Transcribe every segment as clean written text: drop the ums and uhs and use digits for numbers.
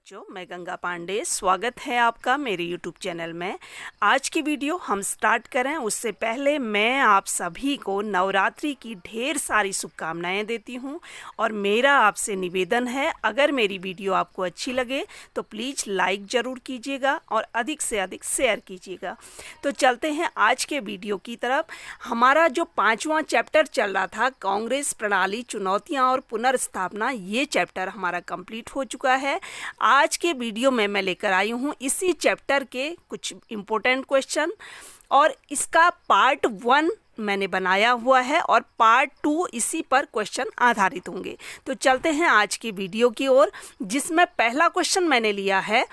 बच्चों, मैं गंगा पांडे। स्वागत है आपका मेरे YouTube चैनल में। आज की वीडियो हम स्टार्ट करें उससे पहले मैं आप सभी को नवरात्रि की ढेर सारी शुभकामनाएं देती हूं और मेरा आपसे निवेदन है, अगर मेरी वीडियो आपको अच्छी लगे तो प्लीज़ लाइक ज़रूर कीजिएगा और अधिक से अधिक शेयर कीजिएगा। तो चलते हैं आज के वीडियो की तरफ। हमारा जो 5वां चैप्टर चल रहा था, कांग्रेस प्रणाली, चुनौतियाँ और पुनर्स्थापना, ये चैप्टर हमारा कंप्लीट हो चुका है। आज के वीडियो में मैं लेकर आई हूँ इसी चैप्टर के कुछ इम्पोर्टेंट क्वेश्चन और इसका पार्ट 1 मैंने बनाया हुआ है और पार्ट 2 इसी पर क्वेश्चन आधारित होंगे। तो चलते हैं आज की वीडियो की ओर, जिसमें पहला क्वेश्चन मैंने लिया है,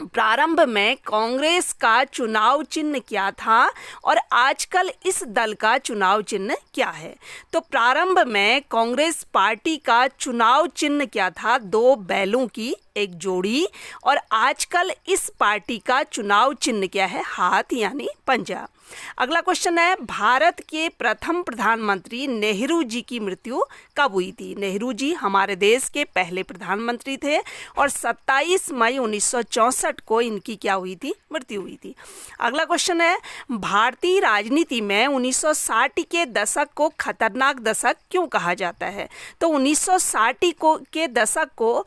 प्रारंभ में कांग्रेस का चुनाव चिन्ह क्या था और आजकल इस दल का चुनाव चिन्ह क्या है। तो प्रारंभ में कांग्रेस पार्टी का चुनाव चिन्ह क्या था? 2 बैलों की एक जोड़ी। और आजकल इस पार्टी का चुनाव चिन्ह क्या है? हाथ यानी पंजा। अगला क्वेश्चन है, भारत के प्रथम प्रधानमंत्री नेहरू जी की मृत्यु कब हुई थी? नेहरू जी हमारे देश के पहले प्रधानमंत्री थे और 27 मई 1964 को इनकी क्या हुई थी? मृत्यु हुई थी। अगला क्वेश्चन है, भारतीय राजनीति में 1960 के दशक को खतरनाक दशक क्यों कहा जाता है? तो 1960 के दशक को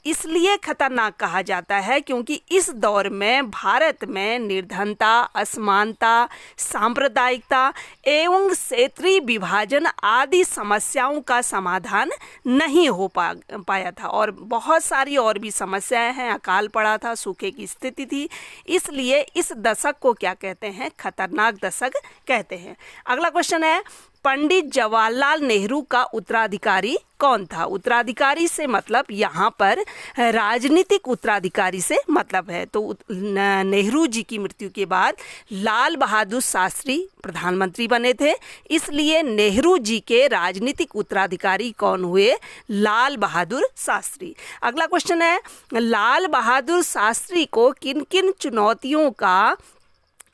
इसलिए खतरनाक कहा जाता है क्योंकि इस दौर में भारत में निर्धनता, असमानता, सांप्रदायिकता एवं क्षेत्रीय विभाजन आदि समस्याओं का समाधान नहीं हो पाया था और बहुत सारी और भी समस्याएं हैं। अकाल पड़ा था, सूखे की स्थिति थी, इसलिए इस दशक को क्या कहते हैं? खतरनाक दशक कहते हैं। अगला क्वेश्चन है, पंडित जवाहरलाल नेहरू का उत्तराधिकारी कौन था? उत्तराधिकारी से मतलब यहाँ पर राजनीतिक उत्तराधिकारी से मतलब है। तो नेहरू जी की मृत्यु के बाद लाल बहादुर शास्त्री प्रधानमंत्री बने थे, इसलिए नेहरू जी के राजनीतिक उत्तराधिकारी कौन हुए? लाल बहादुर शास्त्री। अगला क्वेश्चन है, लाल बहादुर शास्त्री को किन किन चुनौतियों का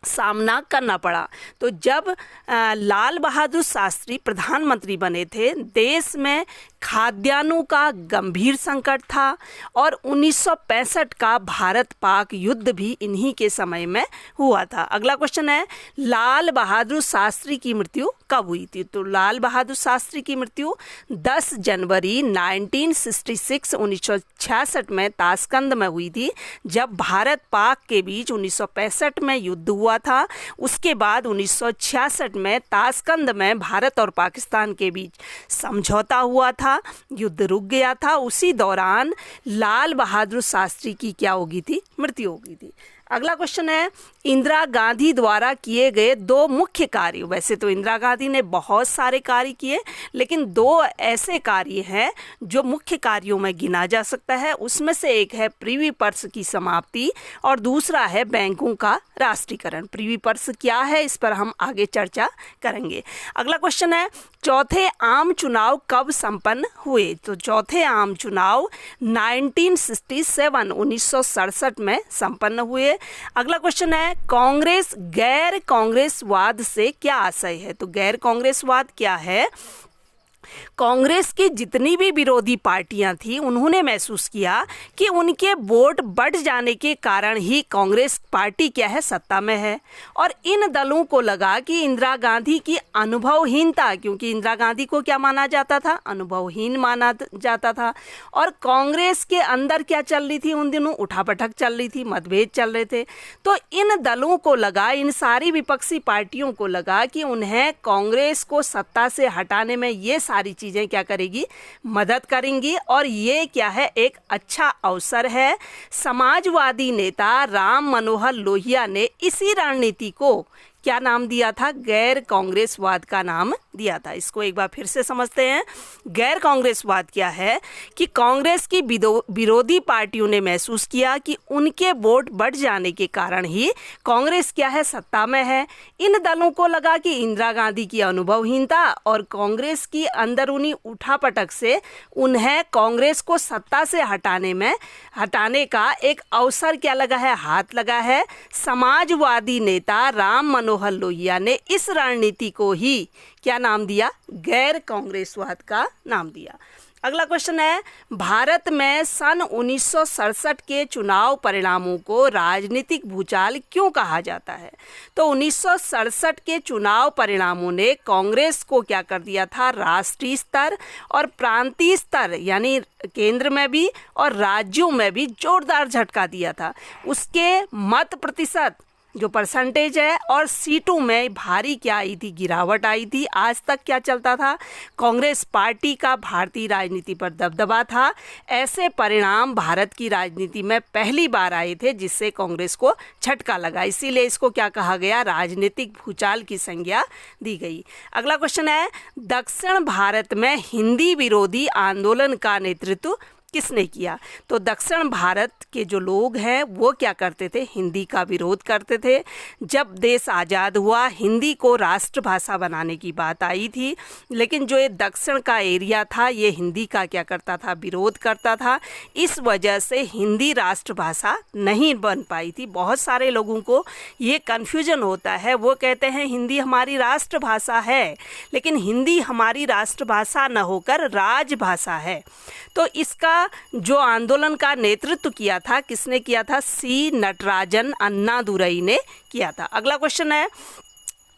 सामना करना पड़ा? तो जब लाल बहादुर शास्त्री प्रधानमंत्री बने थे, देश में खाद्यान्नों का गंभीर संकट था और 1965 का भारत पाक युद्ध भी इन्हीं के समय में हुआ था। अगला क्वेश्चन है, लाल बहादुर शास्त्री की मृत्यु कब हुई थी? तो लाल बहादुर शास्त्री की मृत्यु 10 जनवरी 1966 में ताशकंद में हुई थी, जब भारत पाक के बीच 1965 में युद्ध हुआ था। उसके बाद 1966 में ताशकंद में भारत और पाकिस्तान के बीच समझौता हुआ था, युद्ध रुक गया था। उसी दौरान लाल बहादुर शास्त्री की क्या हो गई थी? मृत्यु हो गई थी। अगला क्वेश्चन है, इंदिरा गांधी द्वारा किए गए 2 मुख्य कार्य। वैसे तो इंदिरा गांधी ने बहुत सारे कार्य किए, लेकिन 2 ऐसे कार्य हैं जो मुख्य कार्यों में गिना जा सकता है। उसमें से एक है प्रिवी पर्स की समाप्ति और दूसरा है बैंकों का राष्ट्रीयकरण। प्रिवी पर्स क्या है, इस पर हम आगे चर्चा करेंगे। अगला क्वेश्चन है, चौथे आम चुनाव कब संपन्न हुए? तो चौथे आम चुनाव 1967 में संपन्न हुए। अगला क्वेश्चन है, कांग्रेस गैर कांग्रेसवाद से क्या आशय है? तो गैर कांग्रेसवाद क्या है? कांग्रेस की जितनी भी विरोधी पार्टियां थी, उन्होंने महसूस किया कि उनके वोट बढ़ जाने के कारण ही कांग्रेस पार्टी क्या है? सत्ता में है। और इन दलों को लगा कि इंदिरा गांधी की अनुभवहीनता, क्योंकि इंदिरा गांधी को क्या माना जाता था? अनुभवहीन माना जाता था। और कांग्रेस के अंदर क्या चल रही थी? उन दिनों उठापटक चल रही थी, मतभेद चल रहे थे। तो इन दलों को लगा, इन सारी विपक्षी पार्टियों को लगा कि उन्हें कांग्रेस को सत्ता से हटाने में ये सारी चीजें क्या करेगी? मदद करेंगी और ये क्या है? एक अच्छा अवसर है। समाजवादी नेता राम मनोहर लोहिया ने इसी रणनीति को क्या नाम दिया था? गैर कांग्रेसवाद का नाम दिया था। इसको एक बार फिर से समझते हैं। गैर कांग्रेसवाद क्या है कि कांग्रेस की विरोधी पार्टियों ने महसूस किया कि उनके वोट बढ़ जाने के कारण ही कांग्रेस क्या है? सत्ता में है। इन दलों को लगा कि इंदिरा गांधी की अनुभवहीनता और कांग्रेस की अंदरूनी उठापटक से उन्हें कांग्रेस को सत्ता से हटाने का एक अवसर क्या लगा है? हाथ लगा है। समाजवादी नेता राम मनोहर लोहिया ने इस रणनीति को ही क्या नाम दिया? गैर कांग्रेसवाद का नाम दिया। अगला क्वेश्चन है, भारत में सन 1967 के चुनाव परिणामों को राजनीतिक भूचाल क्यों कहा जाता है? तो 1967 के चुनाव परिणामों ने कांग्रेस को क्या कर दिया था, राष्ट्रीय स्तर और प्रांतीय स्तर यानी केंद्र में भी और राज्यों में भी जोरदार झटका दिया था। उसके मत प्रतिशत जो परसेंटेज है और सीटों में भारी क्या आई थी, गिरावट आई थी। आज तक क्या चलता था, कांग्रेस पार्टी का भारतीय राजनीति पर दबदबा था। ऐसे परिणाम भारत की राजनीति में पहली बार आए थे जिससे कांग्रेस को झटका लगा, इसीलिए इसको क्या कहा गया, राजनीतिक भूचाल की संज्ञा दी गई। अगला क्वेश्चन है, दक्षिण भारत में हिंदी विरोधी आंदोलन का नेतृत्व किसने किया? तो दक्षिण भारत के जो लोग हैं वो क्या करते थे, हिंदी का विरोध करते थे। जब देश आज़ाद हुआ हिंदी को राष्ट्रभाषा बनाने की बात आई थी, लेकिन जो ये दक्षिण का एरिया था ये हिंदी का क्या करता था, विरोध करता था। इस वजह से हिंदी राष्ट्रभाषा नहीं बन पाई थी। बहुत सारे लोगों को ये कन्फ्यूजन होता है, वो कहते हैं हिंदी हमारी राष्ट्रभाषा है, लेकिन हिंदी हमारी राष्ट्रभाषा न होकर राजभाषा है। तो इसका जो आंदोलन का नेतृत्व किया था, किसने किया था, सी नटराजन अन्नादुरई ने किया था। अगला क्वेश्चन है,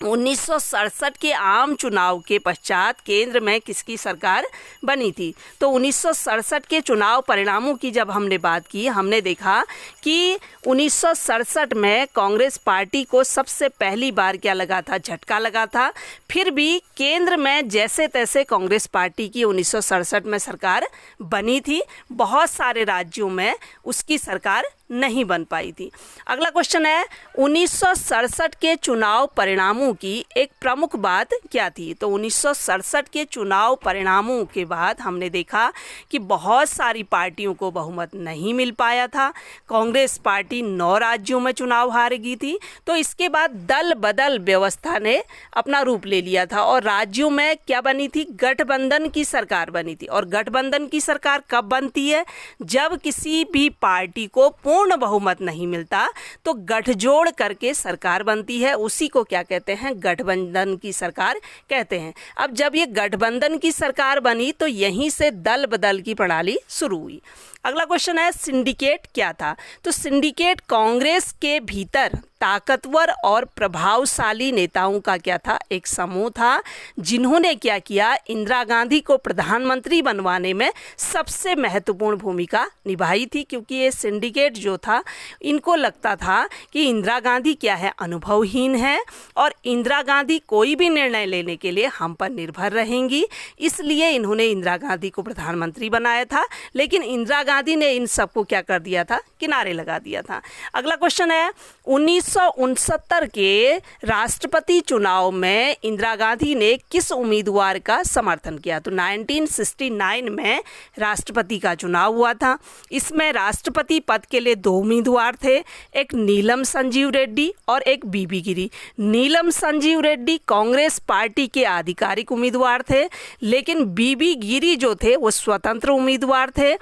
1967 के आम चुनाव के पश्चात केंद्र में किसकी सरकार बनी थी? तो 1967 के चुनाव परिणामों की जब हमने बात की, हमने देखा कि 1967 में कांग्रेस पार्टी को सबसे पहली बार क्या लगा था, झटका लगा था। फिर भी केंद्र में जैसे तैसे कांग्रेस पार्टी की 1967 में सरकार बनी थी, बहुत सारे राज्यों में उसकी सरकार नहीं बन पाई थी। अगला क्वेश्चन है, 1967 के चुनाव परिणामों की एक प्रमुख बात क्या थी? तो 1967 के चुनाव परिणामों के बाद हमने देखा कि बहुत सारी पार्टियों को बहुमत नहीं मिल पाया था। कांग्रेस पार्टी 9 राज्यों में चुनाव हार गई थी। तो इसके बाद दल बदल व्यवस्था ने अपना रूप ले लिया था और राज्यों में क्या बनी थी, गठबंधन की सरकार बनी थी। और गठबंधन की सरकार कब बनती है, जब किसी भी पार्टी को पूर्ण बहुमत नहीं मिलता तो गठजोड़ करके सरकार बनती है, उसी को क्या कहते हैं, गठबंधन की सरकार कहते हैं। अब जब ये गठबंधन की सरकार बनी तो यहीं से दल बदल की प्रणाली शुरू हुई। अगला क्वेश्चन है, सिंडिकेट क्या था? तो सिंडिकेट कांग्रेस के भीतर ताकतवर और प्रभावशाली नेताओं का क्या था, एक समूह था, जिन्होंने क्या किया, इंदिरा गांधी को प्रधानमंत्री बनवाने में सबसे महत्वपूर्ण भूमिका निभाई थी। क्योंकि ये सिंडिकेट जो था, इनको लगता था कि इंदिरा गांधी क्या है, अनुभवहीन है और इंदिरा गांधी कोई भी निर्णय लेने के लिए हम पर निर्भर रहेंगी, इसलिए इन्होंने इंदिरा गांधी को प्रधानमंत्री बनाया था। लेकिन इंदिरा गांधी ने इन सबको क्या कर दिया था, किनारे लगा दिया था। अगला क्वेश्चन है, 1969 के राष्ट्रपति चुनाव में इंदिरा गांधी ने किस उम्मीदवार का समर्थन किया? तो 1969 में राष्ट्रपति का चुनाव हुआ था। इसमें राष्ट्रपति पद के लिए 2 उम्मीदवार थे, एक नीलम संजीव रेड्डी और एक बीबी गिरी। नीलम संजीव रेड्डी कांग्रेस पार्टी के आधिकारिक उम्मीदवार थे, लेकिन बीबी गिरी जो थे वो स्वतंत्र उम्मीदवार थे।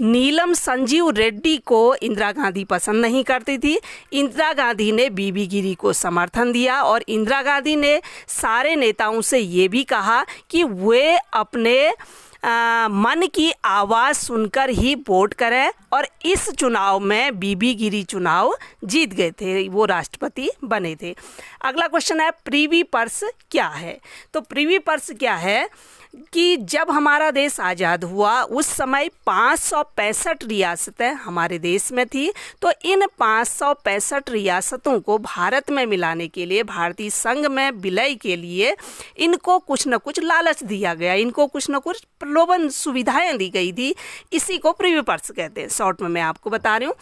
नीलम संजीव रेड्डी को इंदिरा गांधी पसंद नहीं करती थी। इंदिरा गांधी ने बीबी गिरी को समर्थन दिया और इंदिरा गांधी ने सारे नेताओं से ये भी कहा कि वे अपने मन की आवाज़ सुनकर ही वोट करें और इस चुनाव में बीबी गिरी चुनाव जीत गए थे, वो राष्ट्रपति बने थे। अगला क्वेश्चन है, प्रिवी पर्स क्या है? तो प्रिवी पर्स क्या है कि जब हमारा देश आज़ाद हुआ उस समय 565 रियासतें हमारे देश में थी। तो इन 565 रियासतों को भारत में मिलाने के लिए, भारतीय संघ में विलय के लिए इनको कुछ न कुछ लालच दिया गया, इनको कुछ न कुछ प्रलोभन सुविधाएं दी गई थी। इसी को प्रिवी पर्स कहते हैं। शॉर्ट में मैं आपको बता रही हूँ,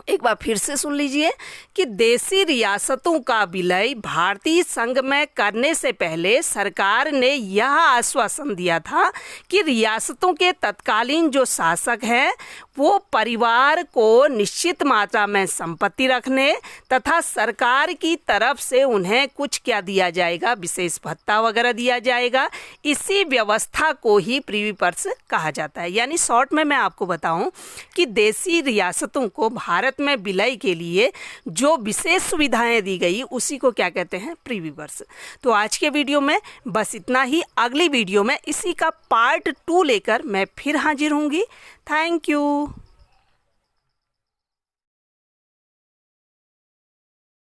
एक बार फिर से सुन लीजिए कि देशी रियासतों का विलय भारतीय संघ में करने से पहले सरकार ने यह आश्वासन दिया था कि रियासतों के तत्कालीन जो शासक हैं वो परिवार को निश्चित मात्रा में संपत्ति रखने तथा सरकार की तरफ से उन्हें कुछ क्या दिया जाएगा, विशेष भत्ता वगैरह दिया जाएगा। इसी व्यवस्था को ही प्रिवी पर्स कहा जाता है। यानी शॉर्ट में मैं आपको बताऊं कि देशी रियासतों को भारत में विलय के लिए जो विशेष सुविधाएं दी गई उसी को क्या कहते हैं, प्रिवी पर्स। तो आज के वीडियो में बस इतना ही। अगली वीडियो में इसी का पार्ट 2 लेकर मैं फिर हाजिर होंगी। Thank you.